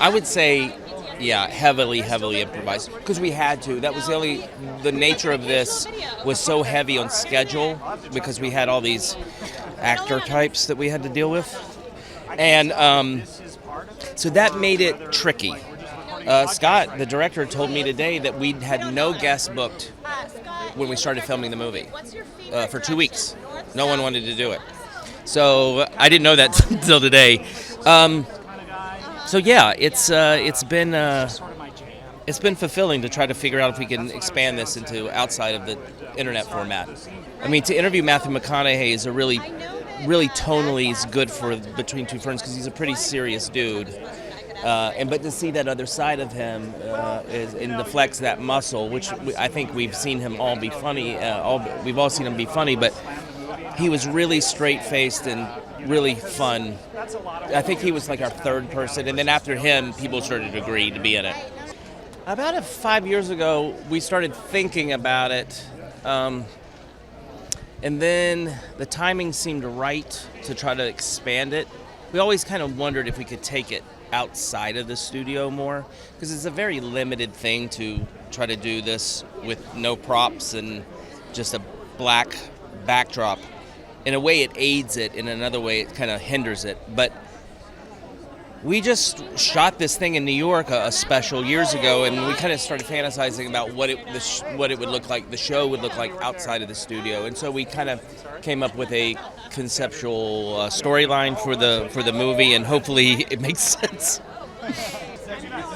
I would say, yeah, heavily improvised because we had to. That was the nature of this was so heavy on schedule because we had all these actor types that we had to deal with, and so that made it tricky. Scott, the director, told me today that we had no guests booked when we started filming the movie for 2 weeks. No one wanted to do it. So I didn't know that until today. So yeah, it's been fulfilling to try to figure out if we can expand this into outside of the internet format. I mean, to interview Matthew McConaughey is a really tonally is good for Between Two Ferns because he's a pretty serious dude. But to see that other side of him and to flex that muscle, which I think we've seen him all be funny. We've all seen him be funny, but he was really straight-faced and really fun. I think he was like our third person, and then after him, people started to agree to be in it. About 5 years ago, we started thinking about it, and then the timing seemed right to try to expand it. We always kind of wondered if we could take it outside of the studio more, because it's a very limited thing to try to do this with no props and just a black backdrop. In a way it aids it, in another way it kind of hinders it. But we just shot this thing in New York, a special, years ago, and we kind of started fantasizing about what it would look like, the show would look like outside of the studio. And so we kind of came up with a conceptual storyline for the movie, and hopefully it makes sense.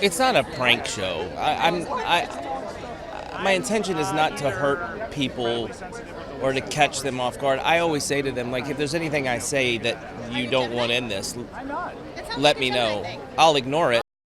It's not a prank show. My intention is not to hurt people or to catch them off guard. I always say to them, like, if there's anything I say that you don't want in this, let me know. I'll ignore it,